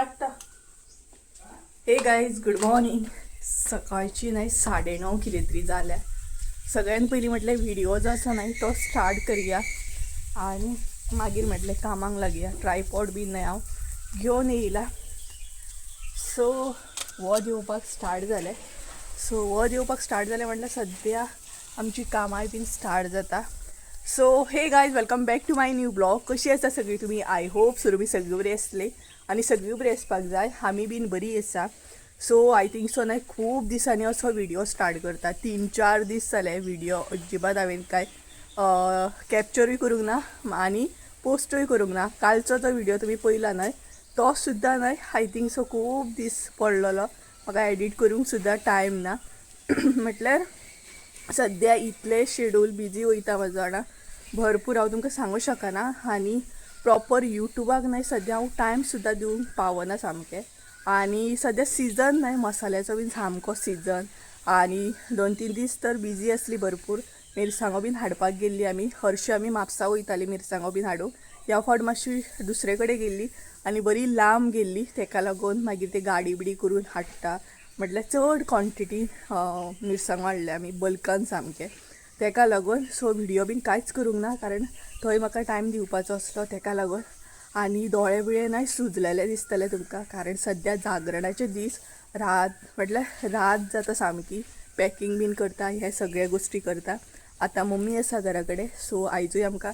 Start. हे guys good morning. सकाळची नाही 9:30 किती तरी झाल्या. सगळ्यात पहिली म्हटलं व्हिडिओ जसा नाही तो स्टार्ट करूया आणि मागीर म्हटलं कामाक लागया. ट्रायपॉड बी नाही हांव घेवन येयला. सो वत येवपाक स्टार्ट जालें. म्हटल्यार सद्या आमची कामां बीन स्टार्ट जाता. So hey guys welcome back to my new blog. कशी आसा सगळी तुमी? आय होप तुमी सगळी बरी आसतली आनी सगळी बरी आसपाक जाय. आमी बीन बरी आसा. सो आय थिंक सो नाही खूब दिसांनी असो व्हिडिओ स्टार्ट करता. 3-4 दीस जाले व्हिडिओ अजिबात हांवें काय कॅप्चरूय करूंक ना आनी पोस्टूय करूंक ना. कालचो जो व्हिडिओ तुमी पळयला न्हय तो सुद्दां न्हय आय थिंक सो खूब दीस पडलेलो. म्हाका एडीट करूंक सुद्दां टायम ना. म्हटल्यार सद्या इतले शेड्यूल बिजी वयता म्हाजो जाणा भरपूर हांव तुमकां सांगूं शकना. आनी प्रॉपर यूट्यूबाक न्हय सद्या हांव टायम सुद्दां दिवंक पावना सामकें. आनी सद्या सिजन न्हय मसाल्याचो बीन सामको सिजन. आनी 2-3 दीस तर बिजी आसली भरपूर. मिरसांगो बीन हाडपाक गेल्ली आमी. हरशी आमी म्हापसा वयताली मिरसांगो बीन हाडूंक. ह्या फावट मातशी दुसरे कडेन गेल्ली आनी बरी लांब गेल्ली. तेका लागून मागीर ते गाडी बिडी करून हाडटा म्हटल्यार चड क्वॉन्टिटी मिरसांगो हाडले आमी बल्कान सामके. तेका लागून सो व्हिडिओ बीन कांयच करूंक ना कारण थंय म्हाका टायम दिवपाचो आसलो तेका लागून. आनी दोळे बिळे नाही सुजलेले दिसतले तुमकां कारण सद्या जागरणाचे दीस. रात म्हटल्यार रात जाता सामकी. पॅकींग बीन करता हे सगळे गोश्टी करता. आतां मम्मी आसा घरा कडेन सो आयजूय आमकां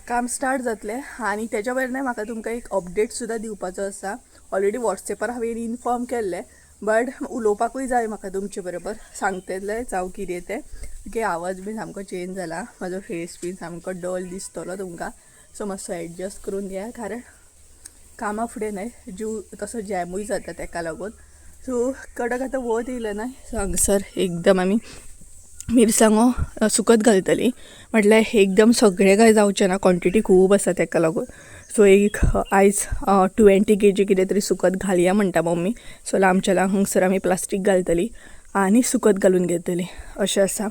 काम स्टार्ट जातलें. आनी तेच्या भायर न्हय म्हाका तुमकां एक अपडेट सुद्दां दिवपाचो आसा. ऑलरेडी वॉट्सॅपार हांवें इन्फॉर्म केल्लें बट उलोवपाकूय जाय म्हाका तुमचे बरोबर. सांगतलें जावं कितें तें की आवाज बीन सामको चेंज जाला. म्हाजो फेस बीन सामको डल दिसतलो तुमकां. सो मातसो एडजस्ट करून घ्या कारण कामा फुडें न्हय जीव तसो जॅमूय जाता तेका लागून. सो कडक आतां वत येयलें न्हय सो हांगसर एकदम आमी मिरसांगो सुकत घालतली. म्हटल्यार एकदम सगळें काय जावचें ना क्वॉन्टिटी खूब आसा तेका लागून. सो एक आयज 20 kg कितें तरी सुकत घालया म्हणटा मम्मी. सो लांबच्या लांब हांगसर आमी प्लास्टीक घालतली आनी सुकत घालून घेतली अशें आसा.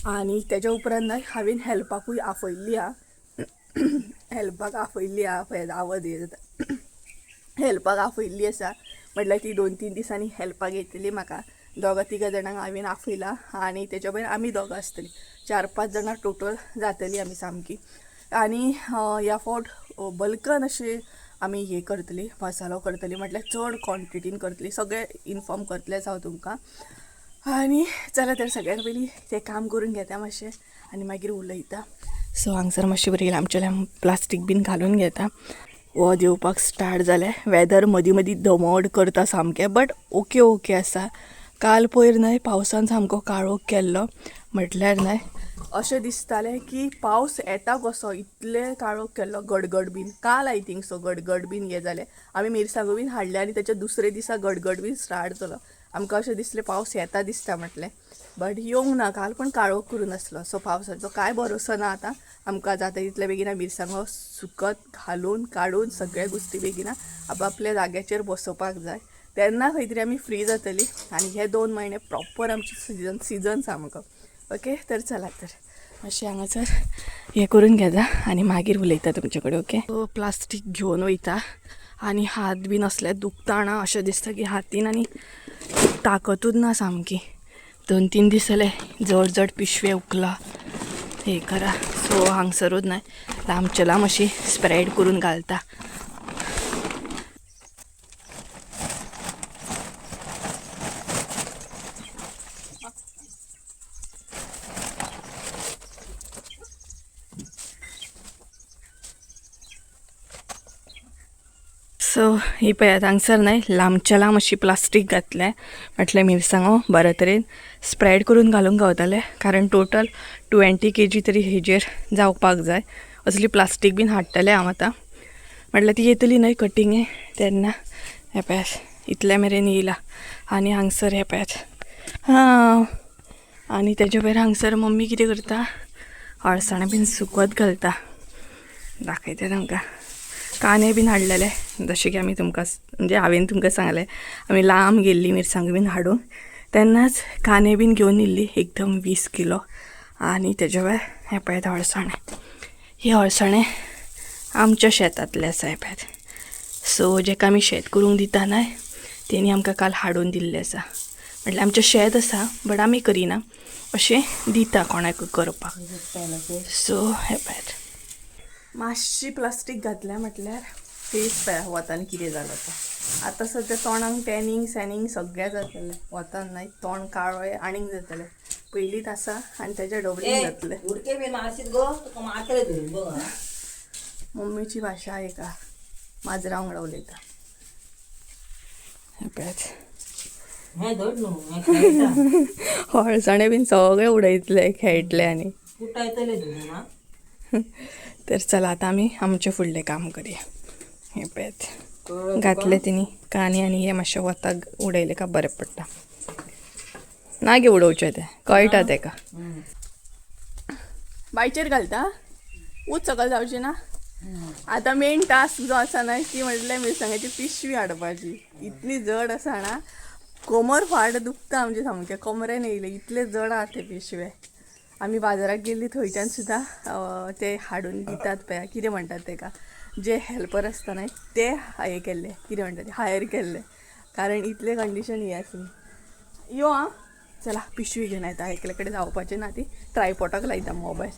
आनी तेच्या उपरांत न्हय हांवें हेल्पाकूय आपयल्ली आहा. हेल्पाक आपयल्ली आहा पळय आवड हे जाता. हेल्पाक आपयल्ली आसा म्हटल्यार ती 2-3 दिसांनी हेल्पाक येतली म्हाका. 2-3 जाणांक हांवें आपयला आनी तेच्या भायर आमी दोगां आसतली. 4-5 जाणां टोटल जातली आमी सामकी. आनी ह्या फावट बल्कन अशें आमी हे करतली मसालो करतली म्हटल्यार चड क्वॉन्टिटीन करतली. सगळें इन्फॉर्म करतलेंच हांव तुमकां. आनी चला तर सगळ्यात पयलीं तें काम करून घेता मातशें आनी मागीर उलयता. सो हांगसर मातशें बरी आमच्या प्लास्टीक बीन घालून घेता. वत येवपाक स्टार्ट जालें. वेदर मदीं मदीं दमट करता सामकें बट ओके आसा. काल पयर न्हय पावसान सामको काळोख केल्लो म्हटल्यार न्हय अशें दिसतालें की पावस येता कसो. इतले काळोख केल्लो गडगड बीन. काल आय थिंक सो गडगड बीन हे जालें. आमी मिरसांगो बीन हाडले आनी तेच्या दुसरे दिसा गडगड बीन स्टार्ट जालो. आमकां अशें दिसलें पावस येता दिसता म्हटलें बट येवंक ना. काल पण काळोख करून आसलो. सो पावसाचो कांय भरोसो ना. आतां आमकां जाता तितले बेगिना मिरसांगो सुकत घालून काडून सगळे गोश्टी बेगिना आपआपल्या जाग्याचेर बसोवपाक जाय. तेन्ना खंय तरी आमी फ्री जातली. आनी हे 2 म्हयने प्रॉपर आमची सिजन सामको. ओके तर चला तर मातशें हांगासर हें करून घेता आनी मागीर उलयता तुमचे कडेन. ओके प्लास्टीक घेवन वयता आनी हात बीन असले दुखता ना अशें दिसता की हातीन आनी ताकतूच ना सामकी. 2-3 दीस जाले जड पिशवे उखला हे करा. सो हांगसरूच न्हय लांबचे लांब अशी स्प्रेड करून घालता. सो ही पळयात हांगसर न्हय लांबच्या लांब अशी प्लास्टीक घातलें म्हटल्यार मिरसांगो बऱ्या तरेन स्प्रेड करून घालूंक गावतले कारण टोटल 20 kg तरी हेजेर जावपाक जाय. असली प्लास्टीक बीन हाडटलें हांव आतां. म्हटल्यार ती येतली न्हय कटिंगे तेन्ना. हे पळयात इतल्या मेरेन येयला आनी हांगसर हे पळयात आनी तेच्या भायर हांगसर मम्मी कितें करता अळसाणे बीन सुकत घालता. दाखयता तुमकां. कांदे बीन हाडलेले जशें की आमी तुमकां म्हणजे हांवें तुमकां सांगलें आमी लांब गेल्ली मिरसांगो बीन हाडूंक तेन्नाच कांदे बीन घेवन येयल्ली एकदम 20 किलो. आनी तेच्या भायर हे पळयात अळसाणे. हे अळसाणे आमच्या शेतांतले आसा हे पळयात. सो जेका आमी शेत करूंक दिता न्हय तेणी आमकां काल हाडून दिल्लें आसा. म्हटल्यार आमचें शेत आसा बट आमी करिना, अशें दिता कोणाकूय करपाक. सो हे पळयात मातशी प्लास्टीक घातल्या म्हटल्यार फेस पळया वतान कितें जालां तो. आतां सद्या तोंडाक टॅनिंग सॅनिंग सगळें जातलें. वतान न्हय तोंड काळें आनीक जातलें. पयलींच आसा आनी तेच्या डबलीन जातलें. मम्मीची भाशा आहे का माजरा वांगडा उलयता. हे पळयात हळसाणे बीन सगळे उडयतले खेळटले आनी. तर चला आता आमी आमचें फुडलें काम करया. हे पळयात घातले तेणी कांनी आनी हे मातशें वताक उडयले का बरें पडटा. ना गे उडोवचें तें कळटा तेका. बायचेर घालता उच सकल जावची ना. आता मेन टास्क जो आसा न्हय ती म्हटल्यार मिरसांगाची पिशवी हाडपाची. इतली जड आसा ना कमर फाट दुखता आमचे सामकें. कमरेन येयले इतले जड आहा ते पिशवे. आमी बाजाराक गेल्ली थंयच्यान सुद्दां ते हाडून दितात पळय कितें म्हणटात तेका जे हेल्पर आसता न्हय ते हे केल्ले कितें म्हणटा ते हायर केल्ले कारण इतले कंडिशन ही आसली. यो आं चला पिशवी घेवन येता. एकले कडेन जावपाचें ना ती ट्रायपॉटाक लायता मोबायल.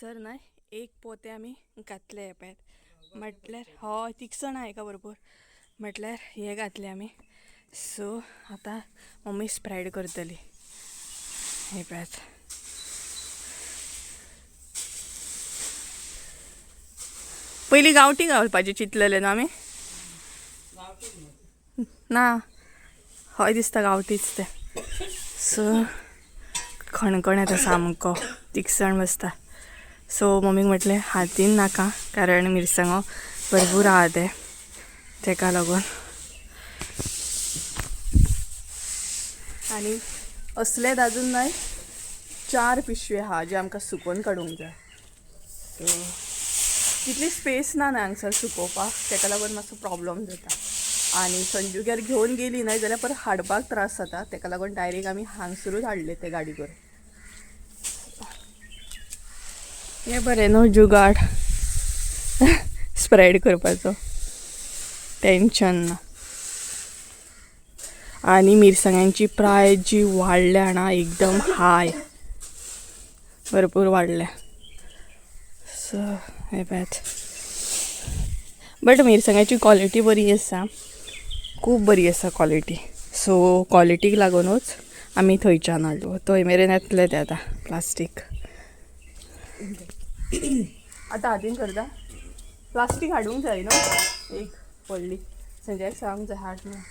सर न्हय एक पोते आमी घातले हे पळयात. म्हटल्यार हय तिखसण आहे का बरोबर. म्हटल्यार हे घातले आमी. सो आतां मम्मी स्प्रेड करतली. हे पळयात पयलीं गांवठी घालपाचें चिंतलेलें न्हू आमी. ना हय दिसता गांवठीच तें. सो खणखण येता सामको तिखसण बसता. सो मम्मीक म्हटलें हातीन नाका कारण मिरसांगो भरपूर आहा ते तेका लागून. आनी असलेच अजून न्हय 4 पिशवे आहा जे आमकां सुकोवन काडूंक जाय. सो तितली स्पेस ना न्हय हांगसर सुकोवपाक तेका लागून मातसो प्रॉब्लम जाता. आनी संजूगेर घेवन गेली न्हय जाल्यार परत हाडपाक त्रास जाता. तेका लागून डायरेक्ट आमी हांगसरूच हाडले ते गाडी करून. हे बरें न्हू जुगाड स्प्रेड करपाचो टेन्शन ना. आनी मिरसांगांची प्रायस जी वाडल्या ना एकदम हाय भरपूर वाडल्या. सो हे पळयात बट मिरसांगाची क्वॉलिटी बरी आसा खूब बरी आसा क्वॉलिटी. सो क्वॉलिटीक लागूनच आमी थंयच्यान हाडलो. थंय मेरेन येतले ते आतां प्लास्टीक. आतां हातीन करता प्लास्टीक हाडूंक जाय न्हू एक व्हडली. संजयाक सांगूंक जाय हाड म्हणून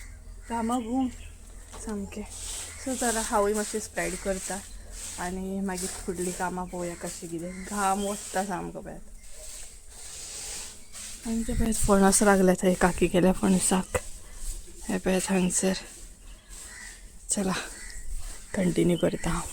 कामाक घूम सामकें. सो चला हांवूय मातशें स्प्रेड करता आनी मागीर फुडलीं कामां पळोवया कशें कितें. घाम वचता सामको पळयात. आनी ते पळयात फणस लागले थंय काकी केल्या फणसाक. हे पळयात हांगसर. चला कंटिन्यू करता हांव.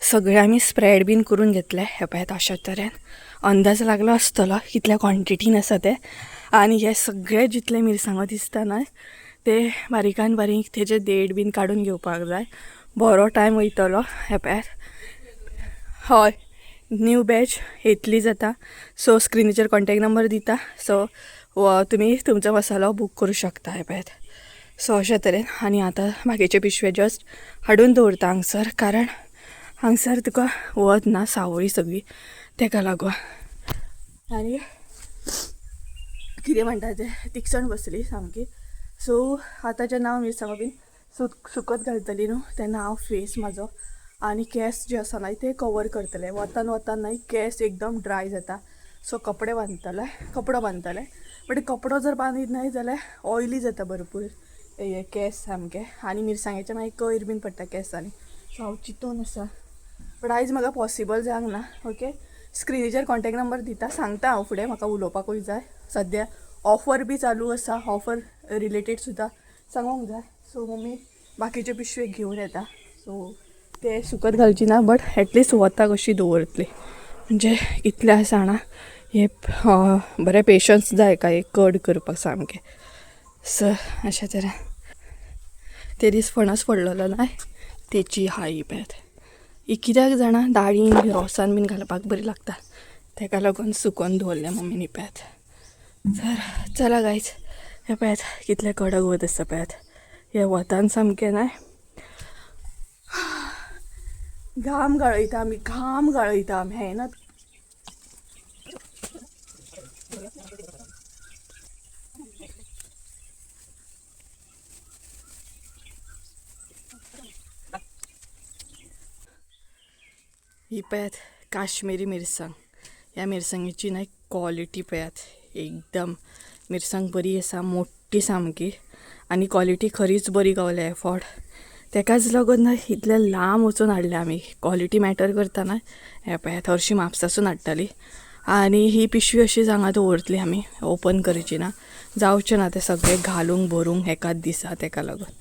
सगळे आमी स्प्रेड बीन करून घेतले. हे पळयात अशा तरेन अंदाज लागलो आसतलो कितल्या क्वॉन्टिटीन आसा ते. आनी हे सगळे जितले मिरसांगो दिसता न्हय ते बारीकान बारीक तेजे देड बीन काडून घेवपाक जाय. बरो टायम वयतलो. हे पळयात हय न्यू बॅच येतली जाता. सो स्क्रिनीचेर कॉन्टॅक्ट नंबर दिता. सो तुमी तुमचो मसालो बूक करूं शकता. हे पळयात सो अशा तरेन. आनी आतां बाकीचे पिशवे जस्ट हाडून दवरता हांगसर कारण हांगसर तुका वत ना सावळी सगळी तेका लागून. आनी कितें म्हणटा तें तिखसण बसली सामकी. सो आतां जेन्ना हांव मिरसांगो बीन सुकत घालतली न्हू तेन्ना हांव फेस म्हाजो आनी केंस जे आसा न्हय ते कवर करतले. वतान वतान न्हय केंस एकदम ड्राय जाता. सो कपडो बांदतले बट कपडो जर बांदीत न्हय जाल्यार ऑयली जाता भरपूर हे केंस सामके. आनी मिरसांगेचे मागीर कोयर बीन पडटा केंसांनी. सो हांव चिंतून आसा बट आयज म्हाका पॉसिबल जावंक ना. ओके, स्क्रिनीचेर कॉन्टॅक्ट नंबर दिता, सांगता हांव फुडें म्हाका उलोवपाकूय जाय. सद्या ऑफर बी चालू आसा, ऑफर रिलेटेड सुद्दां सांगूंक जाय. सो मम्मी बाकीचे पिशवे घेवन येता. सो ते सुकत घालची ना, बट एटलिस्ट वता कशी दवरतली. म्हणजे इतले जाणा हे बरें पेशन्स जाय का एक कड करपाक सामकें. सो अशा तरेन ते दीस फणस पडलेलो ना, तेची हाय पॅत ही कित्याक जाणा दाळीन बी रोसान बीन घालपाक बरी लागता, ताका लागून सुकोवन दवरल्या मम्मीनी पॅत. तर चला गायज, हे पॅत कितले कडक वत आसा पॅत. हे वतान सामकें ना घाम गाळयता आमी हे ना. ही पळयात काश्मीरी मिरसांग. ह्या मिरसांगेची ना क्वॉलिटी पळयात, एकदम मिरसांग बरी आसा, मोठी सामकी, आनी क्वॉलिटी खरीच बरी गावल्या एफोर्ड. तेकाच लागून ना इतले लांब वचून हाडले आमी. क्वॉलिटी मॅटर करता ना. हे पळयात हरशीं म्हापसासून हाडटाली आनी ही पिशवी अशी हांगा दवरतली आमी, ओपन करची ना, जावचें ना ते सगळे घालूंक भरूंक एकाच दिसा, तेका लागून.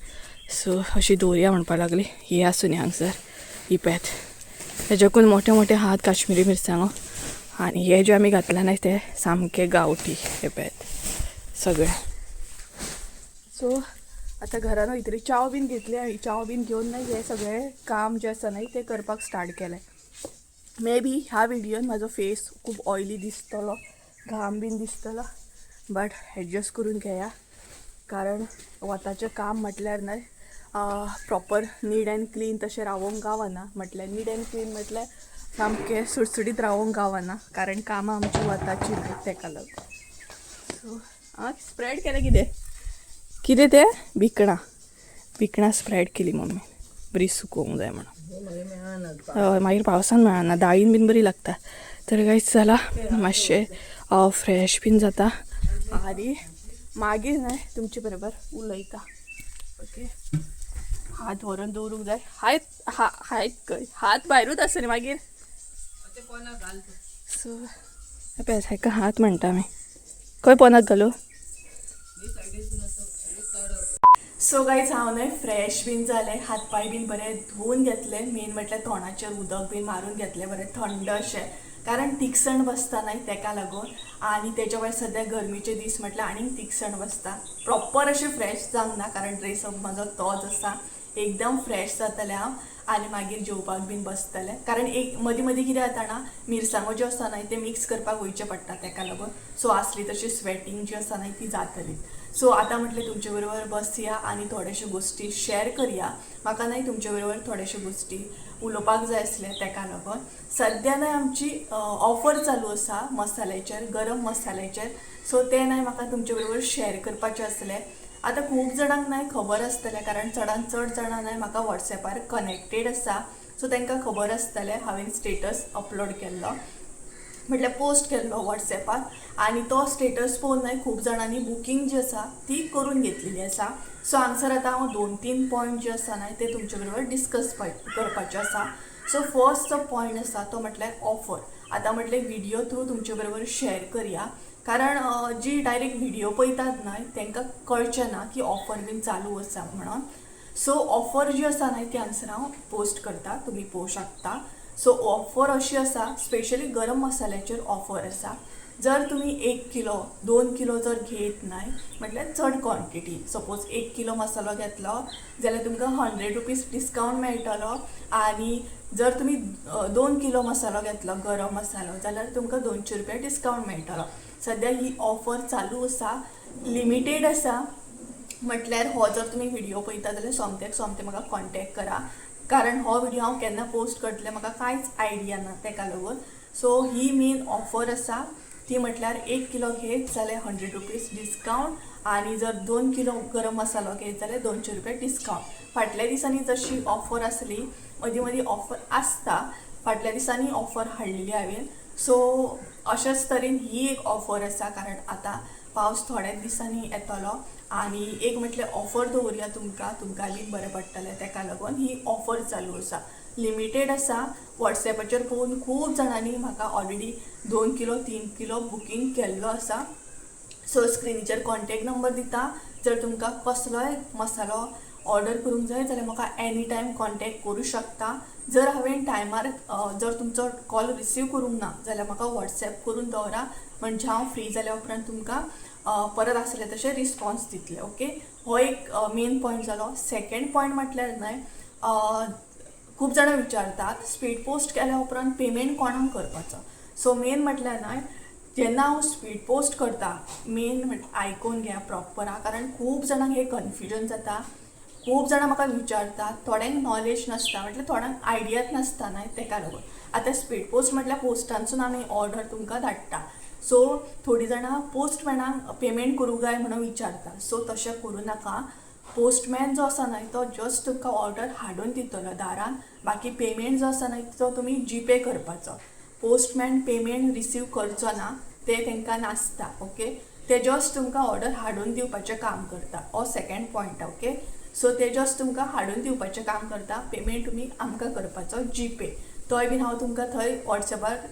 सो अशी दवरया म्हणपा लागली. ही आसून हांगसर ही पळयात, हेज्याकून मोठे मोठे हात काश्मीरी मिरसांगो. आनी हे जे आमी घातला ना ते सामके गांवठी. हे पळयात सगळे. सो आतां घरान वयतरी चाव बीन घेतली हांवें. चाव बीन घेवन ना हे सगळे काम जे आसा न्हय ते करपाक स्टार्ट केलें. मे बी ह्या व्हिडियोन म्हाजो फेस खूब ऑयली दिसतलो, घाम बीन दिसतलो, बट एडजस्ट करून घेया. कारण वताचें काम म्हटल्यार न्हय प्रॉपर नीट एंड क्लीन तशें रावोंक गावना. म्हटल्यार नीट एंड क्लीन म्हटल्यार सामकें सुटसुटीत रावोंक गावना, कारण कामां आमची वताची न्हय, तेका लागून. सो स्प्रेड केलें कितें तें भिकणां स्प्रेड केली मम्मी, बरी सुकोवंक जाय म्हणून. हय, मागीर पावसान मेळना, दाळीन बीन बरी लागता. तर गायज चला मातशें फ्रेश बीन जाता आनी मागीर न्हय तुमचे बरोबर उलयता. ओके, हात व्हरून दवरूंक जाय. हात भायरूच आसा न्ही मागीर. सो पळय हाका हात म्हणटा आमी. खंय पोनाक घालू. सो गायज हांव न्हय फ्रेश बीन जालें, हात पाय बीन बरें धुवून घेतले. मेन म्हटल्यार तोंडाचेर उदक बीन मारून घेतलें बरें थंड अशें, कारण तिखसण बसता न्हय तेका लागून. आनी तेच्या भायर सद्या गरमीचे दीस म्हटल्यार आनीक तिखसण बसता. प्रॉपर अशें फ्रेश जावंक ना, कारण ड्रेस अप म्हाजो तोच आसा. एकदम फ्रेश जातलें हांव आनी मागीर जेवपाक बीन बसतलें. कारण एक मदीं मदीं कितें जाता ना, मिरसांगो ज्यो आसा न्हय ते मिक्स करपाक वयचें पडटा तेका लागून. सो आसली तशी स्वेटींग जी आसा न्हय ती जातली. सो आतां म्हटलें तुमचे बरोबर बसया आनी थोडेशे गोश्टी शेअर करया. म्हाका न्हय तुमचे बरोबर थोडेशे गोश्टी उलोवपाक जाय आसले, तेका लागून. सद्या न्हय आमची ऑफर चालू आसा मसाल्याचेर, गरम मसाल्याचेर. सो ते न्हय म्हाका तुमचे बरोबर शेअर करपाचें आसलें. आतां खूब जाणांक न्हय खबर आसतलें, कारण चडांत चड जाणां न्हय म्हाका वॉट्सॅपार कनेक्टेड आसा. सो तांकां खबर आसतलें हांवें स्टेटस अपलोड केल्लो, म्हटल्यार पोस्ट केल्लो वॉट्सॅपार. आनी तो स्टेटस पळोवन न्हय खूब जाणांनी बुकींग जी आसा ती करून घेतलेली आसा. सो हांगसर आतां हांव 2-3 पॉयंट जे आसा न्हय ते तुमचे बरोबर डिस्कस करपाचे आसा. सो फर्स्ट जो पॉयंट आसा तो म्हटल्यार ऑफर. आतां म्हटल्यार व्हिडियो थ्रू तुमचे बरोबर शेअर करया, कारण जी डायरेक्ट व्हिडियो पळयतात न्हय तांकां कळचें ना की ऑफर बीन चालू आसा म्हणून. सो ऑफर जी आसा न्हय ती हांगसर हांव पोस्ट करता, तुमी पळोवंक शकता. सो ऑफर अशी आसा, स्पेशली गरम मसाल्याचेर ऑफर आसा. जर तुमी 1 किलो 2 किलो जर घेत न्हय म्हटल्यार चड क्वॉन्टिटी, सपोज 1 किलो मसालो घेतलो जाल्यार तुमकां 100 रुपीज डिस्कावंट मेळटलो. आनी जर तुमी 2 किलो मसालो घेतलो गरम मसालो जाल्यार तुमकां 200 रुपया डिस्कावंट मेळटलो. सद्या ही ऑफर चालू आसा, लिमिटेड आसा. म्हटल्यार हो जर तुमी व्हिडियो पळयता जाल्यार सोमते म्हाका कॉन्टॅक्ट करा, कारण हो व्हिडियो हांव केन्ना पोस्ट करतलें म्हाका कांयच आयडिया ना तेका लागून. सो ही मेन ऑफर आसा ती म्हटल्यार 1 किलो घेत जाल्यार 100 रुपीज डिस्कावंट, आनी जर 2 किलो गरम मसालो घेत जाल्यार 200 रुपया डिस्कावंट. फाटल्या दिसांनी जशी ऑफर आसली, मदीं मदीं ऑफर आसता, फाटल्या दिसांनी ऑफर हाडलेली हांवें. सो अशाच तरेन ही एक ऑफर आसा, कारण आतां पावस थोड्याच दिसांनी येतलो. आनी एक म्हटल्यार ऑफर दवरया तुमकां बी बरें पडटलें, तेका लागून ही ऑफर चालू आसा. लिमिटेड आसा. वॉट्सॅपाचेर पळोवन खूब जाणांनी म्हाका ऑलरेडी 2 किलो 3 किलो बुकींग केल्लो आसा. सो स्क्रिनीचेर कॉन्टॅक्ट नंबर दिता. जर तुमकां कसलोय मसालो ऑर्डर करूंक जाय जाल्यार म्हाका एनी टायम कॉन्टॅक्ट करूं शकता. जर हांवें टायमार जर तुमचो कॉल रिसीव करूंक ना जाल्यार म्हाका वॉट्सॅप करून दवरा, म्हणजे हांव फ्री जाल्या उपरांत तुमकां परत आसले तशें रिस्पॉन्स दितले. ओके, हो एक मेन पॉयंट जालो. सेकंड पॉयंट म्हटल्यार न्हय, खूब जाणां विचारतात स्पीड पोस्ट केल्या उपरांत पेमेंट कोणाक करपाचो. सो मेन म्हटल्यार न्हय, जेन्ना हांव स्पीड पोस्ट करता, मेन आयकून घ्या प्रॉपर, कारण खूब जाणांक हे कन्फ्युजन जाता. खूब जाणां म्हाका विचारतात, थोड्यांक नॉलेज नासता, म्हटल्यार थोड्यांक आयडियाच नासता न्हय, ताका लागून. आतां स्पीड पोस्ट म्हटल्यार पोस्टांसून आमी ऑर्डर तुमकां धाडटा. सो थोडीं जाणां पोस्टमॅनाक पेमेंट करूं जाय म्हणून विचारता. सो तशें करूं नाका. पोस्टमॅन जो आसा न्हय तो जस्ट तुमकां ऑर्डर हाडून दितलो दारान. बाकी पेमेंट जो आसा न्हय तो तुमी जीपे करपाचो. पोस्टमॅन पेमेंट रिसीव करचो ना, ते तांकां नासता. ओके, ते जस्ट तुमकां ऑर्डर हाडून दिवपाचें काम करता. हो सेकंड पॉयंट. ओके, सो ते जस्ट तुमकां हाडून दिवपाचें काम करता. पेमेंट तुमी आमकां करपाचो जीपे. तोय बीन हांव तुमकां थंय वॉट्सॅपार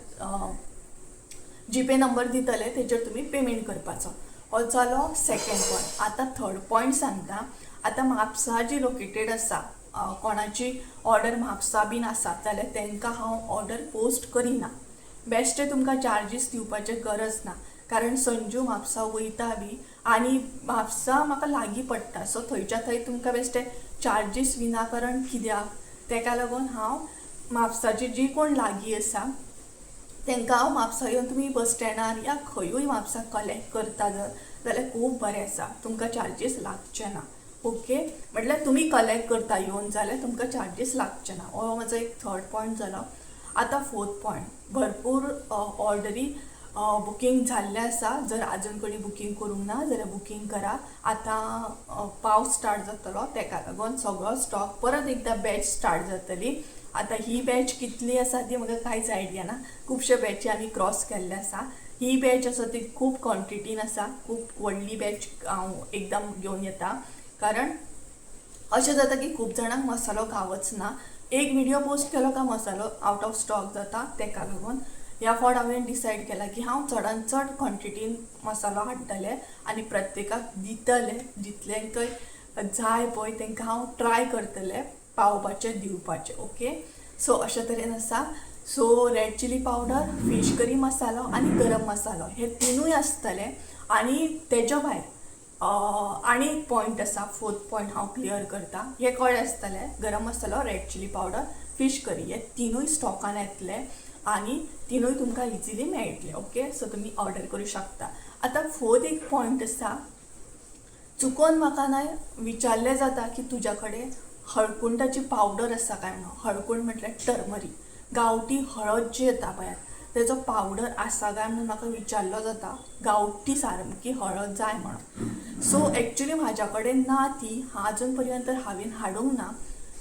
जीपे नंबर दितले, तेजेर तुमी पेमेंट करपाचो. हो जालो सेकंड पॉयंट. आतां थर्ड पॉयंट सांगता. आतां म्हापसा जी लोकेटेड आसा, कोणाची ऑर्डर म्हापसा बीन आसा जाल्यार तांकां हांव ऑर्डर पोस्ट करिना. बेश्टे तुमकां चार्जीस दिवपाची गरज ना, कारण संजू म्हापसा वयता बी आनी म्हापसा म्हाका लागीं पडटा. सो थंयच्या थंय तुमकां बेश्टे चार्जीस विनाकारण कित्याक, ताका लागून हांव म्हापसाची जी कोण लागीं आसा तांकां हांव म्हापसा येवन तुमी बस स्टँडार या खंयूय म्हापसा कलेक्ट करता जाल्यार खूब बरें आसा, तुमकां चार्जीस लागचे ना. ओके, म्हटल्यार तुमी कलेक्ट करता येवन जाल्यार तुमकां चार्जीस लागचे ना. हो म्हजो एक थर्ड पॉयंट जालो. आतां फोर्थ पॉयंट. भरपूर ऑर्डरी बुकींग जाल्ले आसा. जर आजून कोणी बुकींग करूंक ना जाल्यार बुकींग करा. आतां पावस स्टार्ट जातलो, ताका लागून सगळो स्टॉक परत एकदां बॅच स्टार्ट जातली. आतां ही बॅच कितली आसा ती म्हाका कांयच आयडिया ना. खुबशे बॅची आमी क्रॉस केल्ले आसा. ही बॅच आसा ती खूब क्वॉन्टिटीन आसा. खूब व्हडली बॅच हांव एकदम घेवन येता, कारण अशें जाता की खूब जाणांक मसालो गावच ना. एक व्हिडिओ पोस्ट केलो का मसालो आवट ऑफ स्टॉक जाता. ताका लागून ह्या फावट हांवें डिसायड केला की हांव चडान चड क्वॉन्टिटीन मसालो हाडटलें आनी प्रत्येकाक दितलें. जितल्यांक जाय पळय तांकां हांव ट्राय करतलें पावोवपाचें, दिवपाचें. ओके, सो अशे तरेन आसा. So red chilli powder, fish curry मसालो आनी गरम मसालो हे तिनूय आसतले. आनी तेज्या भायर आनी एक पॉयंट आसा, फोर्थ पॉयंट हांव क्लियर करता. हे कळ्ळें आसतलें, गरम मसालो, red chilli powder, fish curry हे तिनूय स्टॉकान येतले आनी तिनूय तुमकां इजिली मेळटले. ओके, सो तुमी ऑर्डर करूं शकता. आतां फोर्थ एक पॉयंट आसा. चुकोन म्हाका न्हय विचारलें जाता की तुज्या कडेन हळकुंडाची पावडर आसा काय म्हणून. हळकुंड म्हटल्यार टर्मरीक, गांवठी हळद जी येता पळय, तेजो पावडर आसा काय म्हणून म्हाका विचारलो जाता. गांवठी सारकी हळद जाय म्हणून. सो एक्चुली म्हाज्या कडेन ना ती, आजून पर्यंत हांवें हाडूंक ना.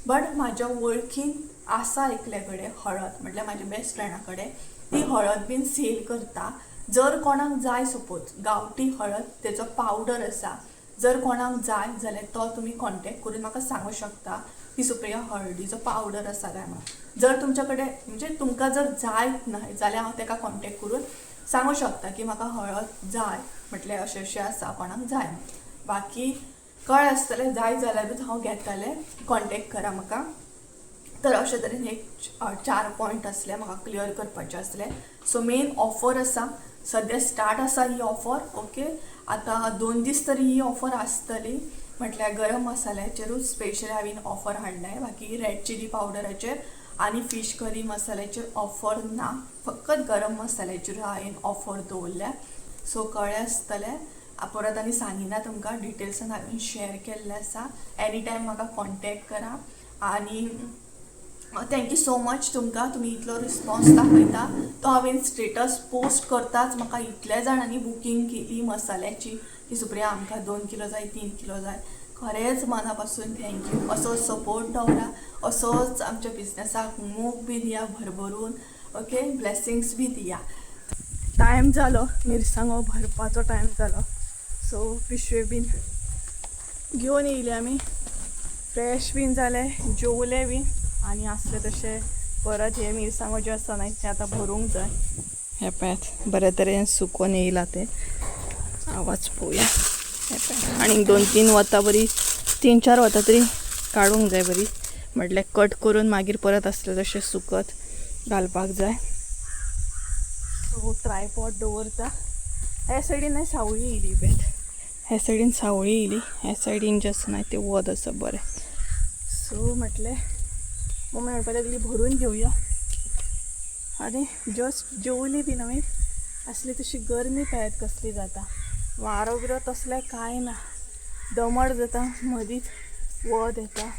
बट म्हाज्या वळखीन आसा एकले कडेन हळद, म्हटल्यार म्हाज्या बेस्ट फ्रेंडा कडेन ती हळद बीन सेल करता. जर कोणाक जाय सपोज गांवठी हळद तेजो पावडर आसा, जर कोणाक जाय जाल्यार तो तुमी कॉन्टॅक्ट करून म्हाका सांगू शकता की सुप्रिया हळदीचो पावडर आसा काय म्हणून. जर तुमच्या कडेन म्हणजे तुमकां जर जाय न्हय जाल्यार हांव ताका कॉन्टॅक्ट करून सांगू शकता की म्हाका हळद जाय, म्हटल्यार अशें अशें आसा, कोणाक जाय. बाकी कळ्ळें आसतलें, जाय जाल्यारूच हांव घेतलें, कॉन्टॅक्ट करा म्हाका. तर अशे तरेन एक 4 पॉयंट आसले म्हाका क्लियर करपाचे आसले. सो मेन ऑफर आसा, सद्या स्टार्ट आसा ही ऑफर. ओके, आतां 2 दीस तरी ही ऑफर आसतली. म्हटल्यार गरम मसाल्याचेरूच स्पेशली हांवें ऑफर हाडलाय. बाकी रेड चिली पावडराचेर आनी फीश करी मसाल्याचेर ऑफर ना, फकत गरम मसाल्याचेर हांवें ऑफर दवरल्या. सो कळ्ळें आसतलें. परत आनी सांगिना तुमकां, डिटेल्सान हांवें शेअर केल्लें आसा. एनी टायम म्हाका कॉन्टॅक्ट करा. आनी थँक्यू सो मच तुमकां, तुमी इतलो रिस्पॉन्स दाखयता. तो हांवें स्टेटस पोस्ट करताच म्हाका इतल्या जाणांनी बुकींग केली मसाल्याची की सुप्रिया आमकां 2 किलो जाय, 3 किलो जाय. खरेंच मना पासून थँक्यू. असो सपोर्ट दवरा, असोच आमच्या बिझनेसाक मोग बी दिया भरभरून. ओके, ब्लेसिंग्स बी दिया. टायम जालो, मिरसांगो भरपाचो टायम जालो. सो पिशवे बीन घेवन येयले आमी, फ्रेश बीन जाले, जेवले बीन. आणि असले तसे परत हे मिरसांगो जे आसा नाही ते आता भरूंक जाय. हे पळयात बरे तरेन सुकोवन येयला ते. आवाज पळोवया. हे पळयात आनीक 2-3 वतां बरी 3-4 वतां तरी काडूंक जाय बरी. म्हटल्यार कट करून मागीर परत असले तशें सुकत घालपाक जाय. सो ट्रायपॉड दवरता. ह्या सायडीन नाही सावळी येयली बेत. ह्या सायडीन सावळी येयली, ह्या सायडीन जस्ट नाही ते वत आसा बरें. सो म्हटलें मम्मी म्हणपाक लागली भरून घेवया. आनी जस्ट जेवली बीन हांवें. असली तशी गरमी पळयात कसली जाता. वारो बिरो तसलें कांय ना. दमट जाता, मदींच वत येता.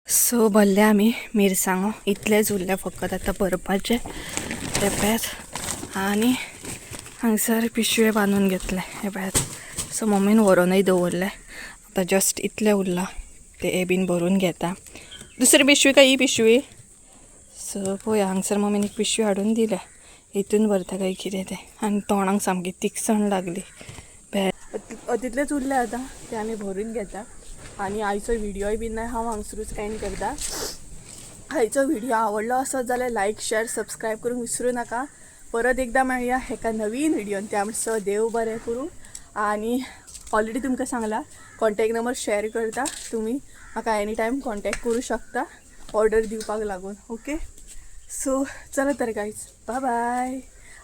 सो भरले आमी मिरसांगो. इतलेच उरले फकत आतां भरपाचे ते पळयात. आनी हांगसर पिशवे बांदून घेतले हे पळयात. सो मम्मीन व्हरोनूय दवरले. आतां जस्ट इतले उरला ते हे बीन भरून घेता. दुसरी पिशवी काय ही पिशवी. सो पळोवया हांगसर मम्मीन एक पिशवी हाडून दिल्या. हितून भरता काय कितें तें. आनी तोंडाक सामकी तिखसण लागली. तितलेच उरले आतां ते आमी भरून घेता. आणि आयचो व्हिडिओय बीन नाही हांव हांगसरूच एंड करता. आयचो व्हिडिओ आवडलो असत जाल्यार लायक शेअर सबस्क्राईब करूंक विसरू नका. परत एकदा मेळुया एका नवीन व्हिडिओन. त्या म्हणसर देव बरें करूं. आणि ऑलरेडी तुमकां सांगला कॉन्टॅक्ट नंबर शेअर करता. तुम्ही म्हाका एनी टायम कॉन्टॅक्ट करूं शकता ऑर्डर दिवपाक लागून. ओके सो चला तर गाईज बाय बाय.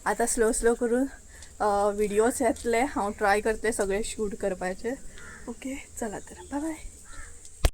आता स्लो करून व्हिडिओज येतले. हांव ट्राय करते सगळे शूट करपाचे. ओके चला तर बाय बाय.